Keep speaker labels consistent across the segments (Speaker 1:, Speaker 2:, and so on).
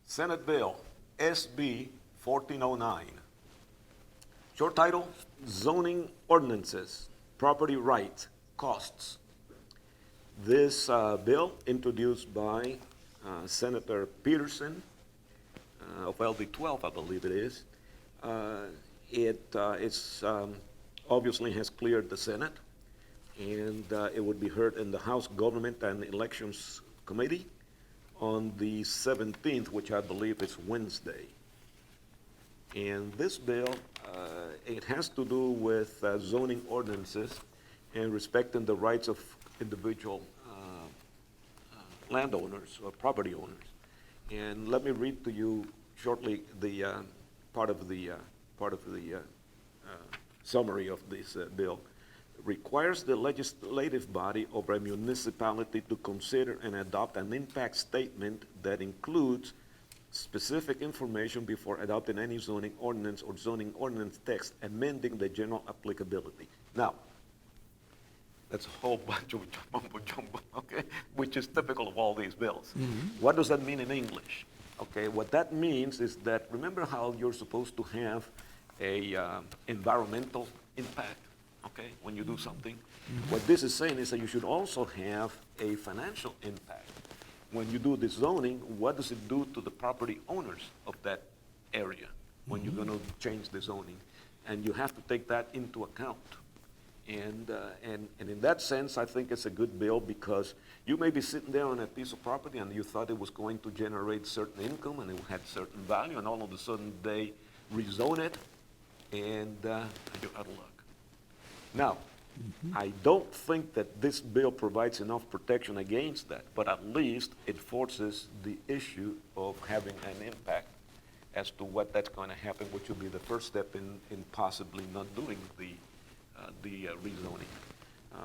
Speaker 1: Senate Bill SB 1409. Short title, Zoning Ordinances, Property Rights, Costs. This bill, introduced by Senator Petersen of LD 12, I believe it is, it's obviously has cleared the Senate, and it would be heard in the House Government and Elections Committee on the 17th, which I believe is Wednesday. And this bill, it has to do with zoning ordinances and respecting the rights of individual landowners or property owners. And let me read to you shortly the part of the summary of this bill. Requires the legislative body of a municipality to consider and adopt an impact statement that includes specific information before adopting any zoning ordinance or zoning ordinance text, amending the general applicability. Now, that's a whole bunch of mumbo jumbo, okay, which is typical of all these bills. Mm-hmm. What does that mean in English? Okay, what that means is that, remember how you're supposed to have a environmental impact, okay, when you do something? Mm-hmm. What this is saying is that you should also have a financial impact. When you do this zoning, what does it do to the property owners of that area when you're going to change the zoning? And you have to take that into account. And in that sense, I think it's a good bill, because you may be sitting there on a piece of property and you thought it was going to generate certain income and it had certain value, and all of a sudden they rezone it, and you're out of luck. Now, I don't think that this bill provides enough protection against that, but at least it forces the issue of having an impact as to what that's going to happen, which will be the first step in possibly not doing the rezoning.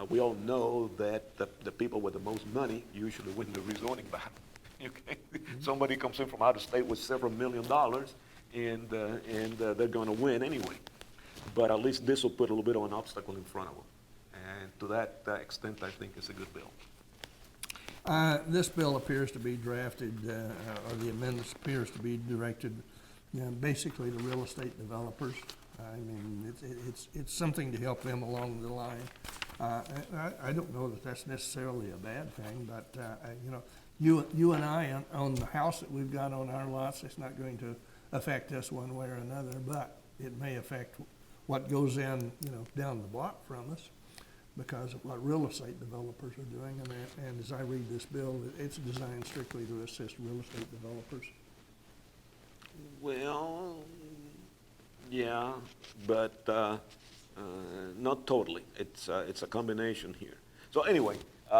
Speaker 1: We all know that the people with the most money usually win the rezoning battle. Okay? Somebody comes in from out of state with several $1 million, and they're going to win anyway. But at least this will put a little bit of an obstacle in front of them. And to that extent, I think it's a good bill.
Speaker 2: This bill appears to be drafted, or the amendment appears to be directed, basically to real estate developers. I mean, it's something to help them along the line. I don't know that that's necessarily a bad thing, but you and I on the house that we've got on our lots, it's not going to affect us one way or another, but it may affect what goes in, down the block from us, because of what real estate developers are doing. And as I read this bill, it's designed strictly to assist real estate developers.
Speaker 1: Well, yeah, but not totally. It's a combination here. So anyway,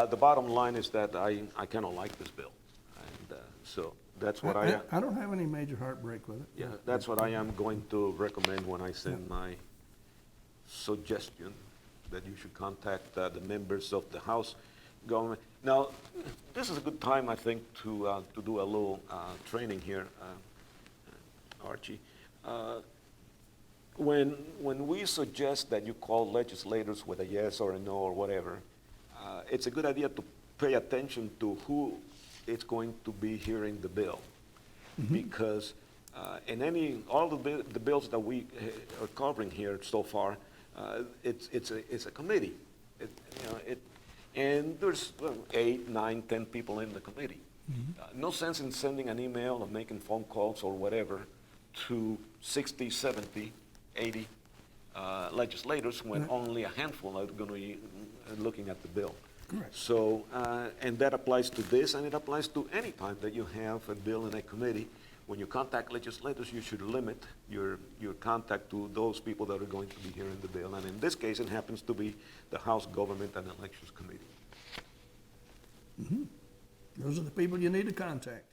Speaker 1: the bottom line is that I kind of like this bill, and so that's what I
Speaker 2: don't have any major heartbreak with it.
Speaker 1: Yeah, that's what I am going to recommend when I send my suggestion that you should contact the members of the House government. Now, this is a good time, I think, to do a little training here, Archie. When we suggest that you call legislators with a yes or a no or whatever, it's a good idea to pay attention to who is going to be hearing the bill, because in all the bills that we are covering here so far, it's a committee, and there's 8, 9, 10 people in the committee. No sense in sending an email or making phone calls or whatever to 60, 70, 80 legislators when only a handful are going to be looking at the bill.
Speaker 2: Correct.
Speaker 1: So, and that applies to this, and it applies to any time that you have a bill in a committee. When you contact legislators, you should limit your contact to those people that are going to be hearing the bill. And in this case, it happens to be the House Government and Elections Committee.
Speaker 2: Those are the people you need to contact.